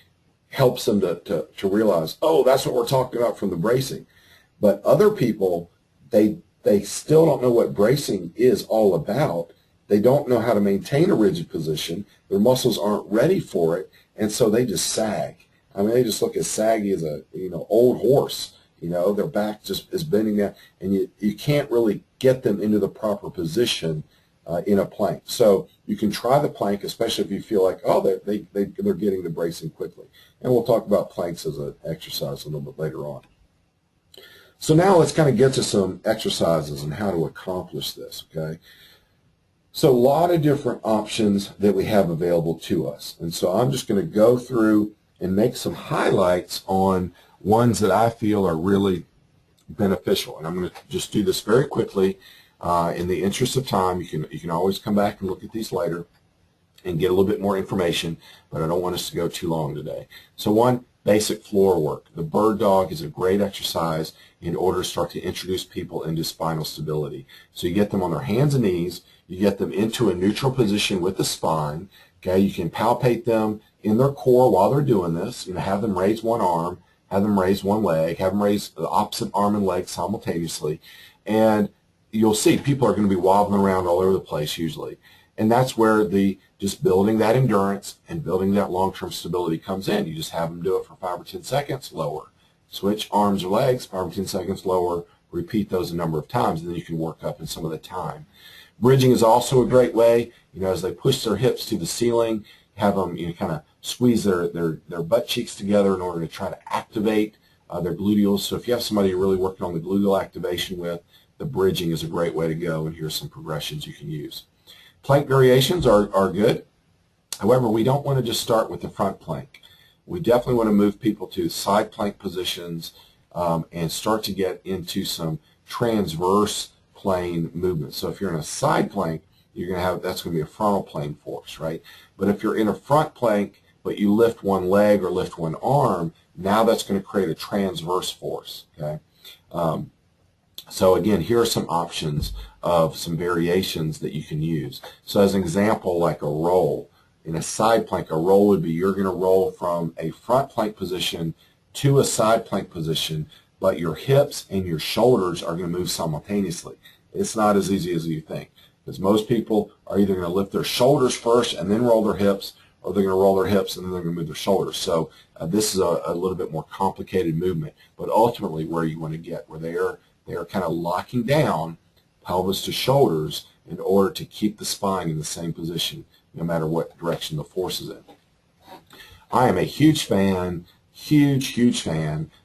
helps them to realize, oh, that's what we're talking about from the bracing. But other people, they still don't know what bracing is all about. They don't know how to maintain a rigid position. Their muscles aren't ready for it, and so they just sag. I mean, they just look as saggy as a old horse. Their back just is bending down, and you can't really get them into the proper position in a plank. So you can try the plank, especially if you feel like, oh, they're getting the bracing quickly. And we'll talk about planks as an exercise a little bit later on. So now let's kind of get to some exercises and how to accomplish this, okay? So a lot of different options that we have available to us. And so I'm just going to go through and make some highlights on ones that I feel are really beneficial. And I'm going to just do this very quickly. In the interest of time, you can always come back and look at these later and get a little bit more information, but I don't want us to go too long today. So one, basic floor work. The bird dog is a great exercise in order to start to introduce people into spinal stability. So you get them on their hands and knees, you get them into a neutral position with the spine. Okay, you can palpate them in their core while they're doing this. Have them raise one arm, have them raise one leg, have them raise the opposite arm and leg simultaneously, and you'll see people are going to be wobbling around all over the place usually. And that's where just building that endurance and building that long-term stability comes in. You just have them do it for 5 or 10 seconds, lower. Switch arms or legs, 5 or 10 seconds, lower. Repeat those a number of times, and then you can work up in some of the time. Bridging is also a great way. As they push their hips to the ceiling, have them kind of squeeze their butt cheeks together in order to try to activate their gluteals. So if you have somebody you're really working on the gluteal activation with, the bridging is a great way to go, and here's some progressions you can use. Plank variations are good. However, we don't want to just start with the front plank. We definitely want to move people to side plank positions and start to get into some transverse plane movements. So if you're in a side plank, that's going to be a frontal plane force, right? But if you're in a front plank, but you lift one leg or lift one arm, now that's going to create a transverse force, okay? So again, here are some options of some variations that you can use. So as an example, like a roll. In a side plank, a roll would be you're going to roll from a front plank position to a side plank position, but your hips and your shoulders are going to move simultaneously. It's not as easy as you think, because most people are either going to lift their shoulders first and then roll their hips, or they're going to roll their hips and then they're going to move their shoulders. So this is a little bit more complicated movement, but ultimately where you want to get, where they are kind of locking down pelvis to shoulders in order to keep the spine in the same position no matter what direction the force is in. I am a huge fan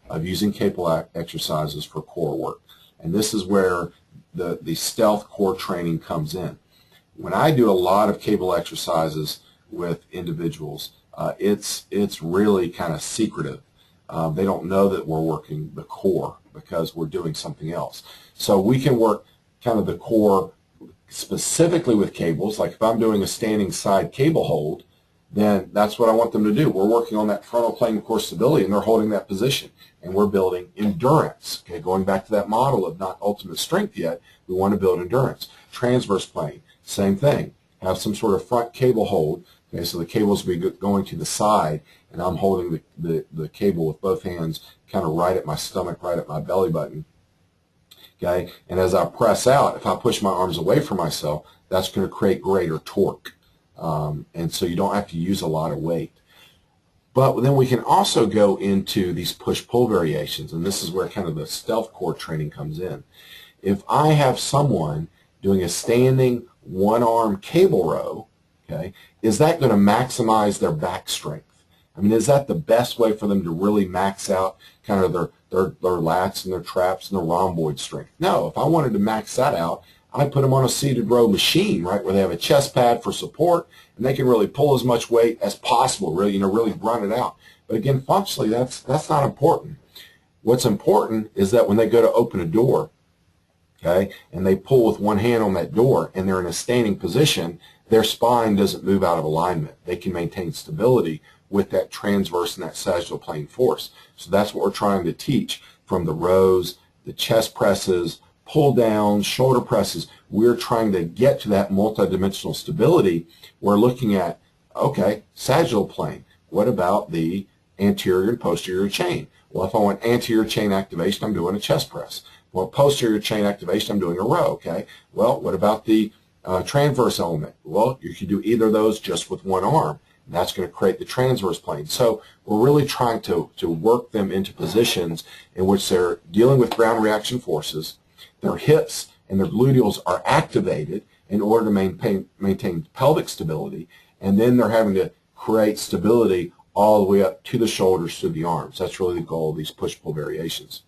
of using cable exercises for core work, and this is where the stealth core training comes in. When I do a lot of cable exercises with individuals, it's really kind of secretive. They don't know that we're working the core because we're doing something else. So we can work kind of the core specifically with cables. Like if I'm doing a standing side cable hold, then that's what I want them to do. We're working on that frontal plane core stability, and they're holding that position, and we're building endurance. Okay, going back to that model of not ultimate strength yet, we want to build endurance. Transverse plane, same thing. Have some sort of front cable hold. Okay, so the cables will be going to the side, and I'm holding the cable with both hands kind of right at my stomach, right at my belly button. Okay, and as I press out, if I push my arms away from myself, that's going to create greater torque. And so you don't have to use a lot of weight. But then we can also go into these push-pull variations, and this is where kind of the stealth core training comes in. If I have someone doing a standing one-arm cable row, okay, is that going to maximize their back strength? I mean, is that the best way for them to really max out kind of their lats and their traps and their rhomboid strength? No, if I wanted to max that out, I put them on a seated row machine, right, where they have a chest pad for support, and they can really pull as much weight as possible, really, really run it out. But again, functionally, that's not important. What's important is that when they go to open a door, okay, and they pull with one hand on that door, and they're in a standing position, their spine doesn't move out of alignment. They can maintain stability with that transverse and that sagittal plane force. So that's what we're trying to teach from the rows, the chest presses, pull downs, shoulder presses. We're trying to get to that multidimensional stability. We're looking at, okay, sagittal plane. What about the anterior and posterior chain? Well, if I want anterior chain activation, I'm doing a chest press. Well, posterior chain activation, I'm doing a row, okay? Well, what about the transverse element? Well, you can do either of those just with one arm. And that's going to create the transverse plane. So we're really trying to work them into positions in which they're dealing with ground reaction forces. Their hips and their gluteals are activated in order to maintain pelvic stability, and then they're having to create stability all the way up to the shoulders, to the arms. That's really the goal of these push-pull variations.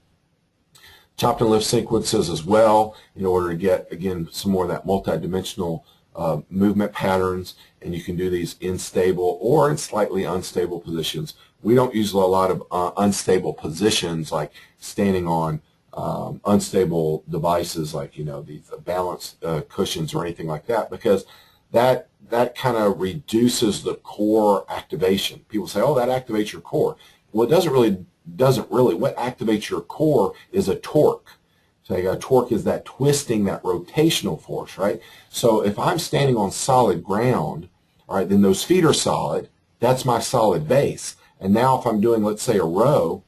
Chopped and lift sequences as well, in order to get, again, some more of that multidimensional movement patterns, and you can do these in stable or in slightly unstable positions. We don't use a lot of unstable positions like standing on unstable devices like, these balance cushions or anything like that, because that kind of reduces the core activation. People say, oh, that activates your core. Well, it doesn't really. What activates your core is a torque. So a torque is that twisting, that rotational force, right? So if I'm standing on solid ground, all right, then those feet are solid. That's my solid base. And now if I'm doing, let's say, a row,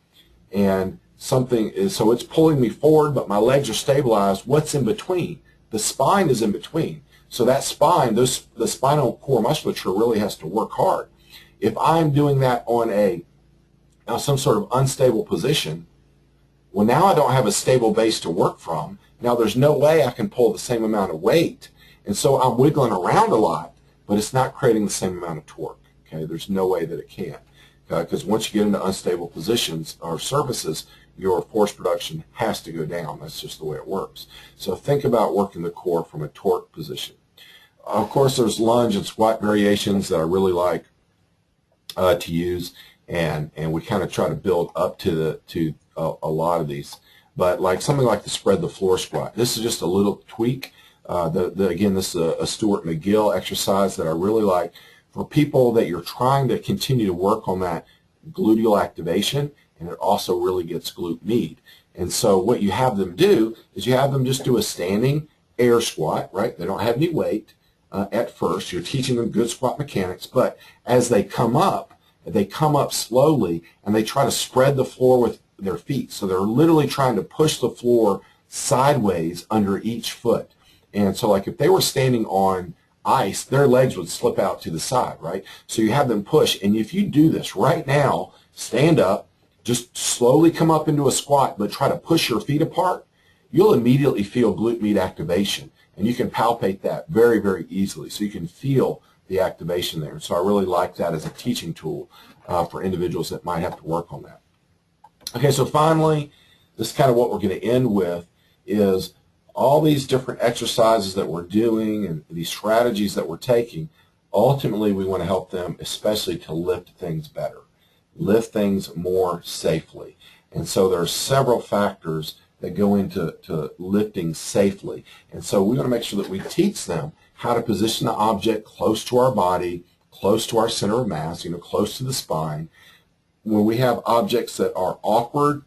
and something is, so it's pulling me forward, but my legs are stabilized, what's in between? The spine is in between. So that spine, the spinal core musculature really has to work hard. If I'm doing that on some sort of unstable position, well, now I don't have a stable base to work from. Now there's no way I can pull the same amount of weight. And so I'm wiggling around a lot, but it's not creating the same amount of torque. Okay, there's no way that it can. Because once you get into unstable positions or surfaces, your force production has to go down. That's just the way it works. So think about working the core from a torque position. Of course, there's lunge and squat variations that I really like to use, and we kind of try to build up to a lot of these. But like something like the spread the floor squat, this is just a little tweak. Again, this is a Stuart McGill exercise that I really like for people that you're trying to continue to work on that gluteal activation, and it also really gets glute med. And so what you have them do is you have them just do a standing air squat, right? They don't have any weight at first. You're teaching them good squat mechanics, but as they come up slowly, and they try to spread the floor with their feet. So they're literally trying to push the floor sideways under each foot. And so like if they were standing on ice, their legs would slip out to the side, right? So you have them push, and if you do this right now, stand up, just slowly come up into a squat, but try to push your feet apart, you'll immediately feel glute med activation, and you can palpate that very, very easily. So you can feel the activation there. So I really like that as a teaching tool for individuals that might have to work on that. Okay, so finally, this is kind of what we're going to end with is all these different exercises that we're doing and these strategies that we're taking. Ultimately, we want to help them especially to lift things better, lift things more safely. And so there are several factors that go into lifting safely. And so we want to make sure that we teach them how to position the object close to our body, close to our center of mass, close to the spine. When we have objects that are awkward,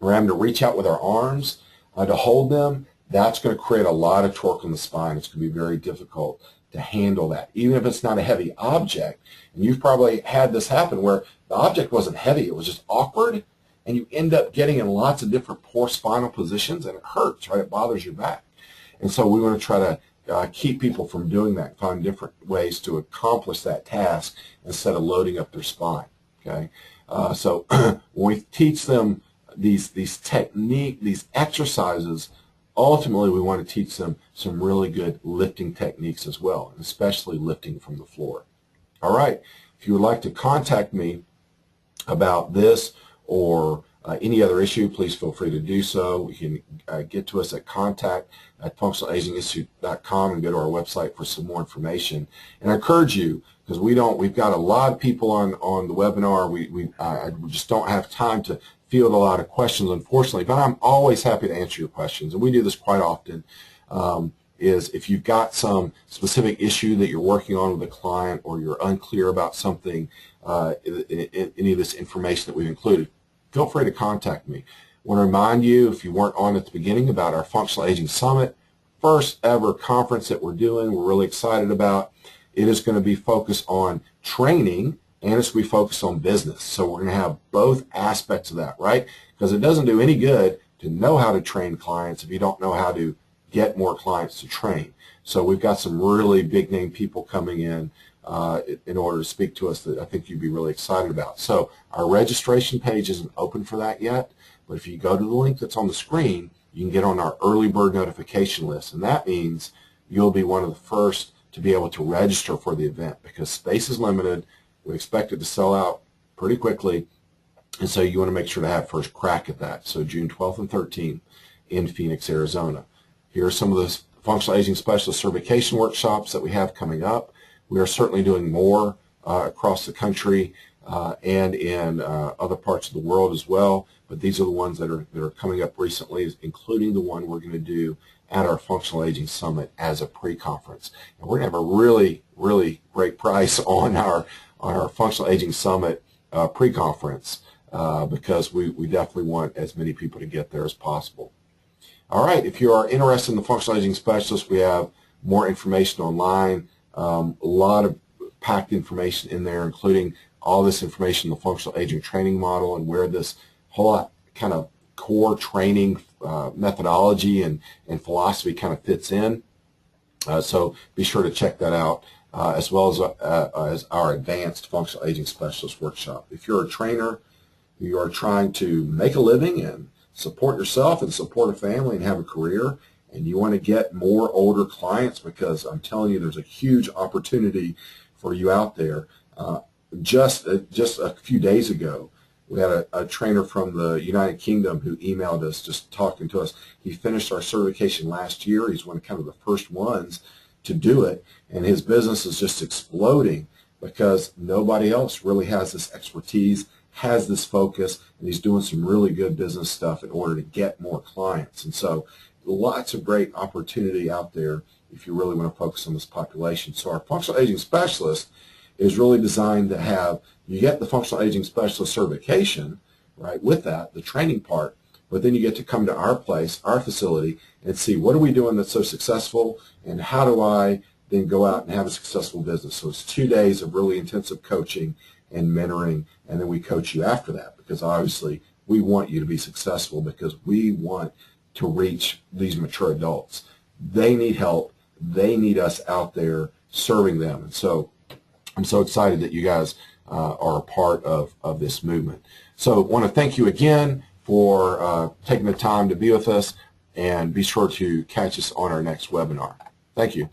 we're having to reach out with our arms to hold them, that's going to create a lot of torque in the spine. It's going to be very difficult to handle that, even if it's not a heavy object. And you've probably had this happen where the object wasn't heavy, it was just awkward, and you end up getting in lots of different poor spinal positions, and it hurts, right? It bothers your back. And so we want to try to keep people from doing that, find different ways to accomplish that task instead of loading up their spine, okay? So when we teach them these exercises, ultimately we want to teach them some really good lifting techniques as well, and especially lifting from the floor. All right, if you would like to contact me about this or any other issue, please feel free to do so. You can get to us at contact@functionalaginginstitute.com and go to our website for some more information. And I encourage you, because we've got a lot of people on the webinar. I just don't have time to field a lot of questions, unfortunately, but I'm always happy to answer your questions, and we do this quite often. Is if you've got some specific issue that you're working on with a client, or you're unclear about something, any of this information that we've included, feel free to contact me. I want to remind you, if you weren't on at the beginning, about our Functional Aging Summit, first ever conference that we're doing. We're really excited about. It is going to be focused on training, and it's going to be focused on business. So we're going to have both aspects of that, right? Because it doesn't do any good to know how to train clients if you don't know how to get more clients to train. So we've got some really big name people coming in order to speak to us that I think you'd be really excited about. So our registration page isn't open for that yet, but if you go to the link that's on the screen, you can get on our early bird notification list, and that means you'll be one of the first to be able to register for the event, because space is limited. We expect it to sell out pretty quickly, and so you want to make sure to have first crack at that. So June 12th and 13th in Phoenix, Arizona. Here are some of the functional aging specialist certification workshops that we have coming up. We are certainly doing more across the country and in other parts of the world as well, but these are the ones that are coming up recently, including the one we're going to do at our Functional Aging Summit as a pre-conference. And we're going to have a really, really great price on our Functional Aging Summit pre-conference because we definitely want as many people to get there as possible. All right, if you are interested in the Functional Aging Specialist, we have more information online, a lot of packed information in there, including all this information, the Functional Aging Training Model, and where this whole kind of core training methodology and philosophy kind of fits in. So be sure to check that out, as well as our Advanced Functional Aging Specialist Workshop. If you're a trainer, you are trying to make a living and support yourself and support a family and have a career, and you want to get more older clients, because I'm telling you there's a huge opportunity for you out there. Just a few days ago, we had a trainer from the United Kingdom who emailed us just talking to us. He finished our certification last year. He's one of kind of the first ones to do it, and his business is just exploding because nobody else really has this expertise, has this focus, and he's doing some really good business stuff in order to get more clients. And so lots of great opportunity out there if you really want to focus on this population. So our Functional Aging Specialist is really designed to have, you get the Functional Aging Specialist certification, right, with that, the training part, but then you get to come to our place, our facility, and see what are we doing that's so successful, and how do I then go out and have a successful business. So it's 2 days of really intensive coaching and mentoring, and then we coach you after that, because obviously we want you to be successful, because we want to reach these mature adults. They need help. They need us out there serving them. And so I'm so excited that you guys are a part of this movement. So I want to thank you again for taking the time to be with us, and be sure to catch us on our next webinar. Thank you.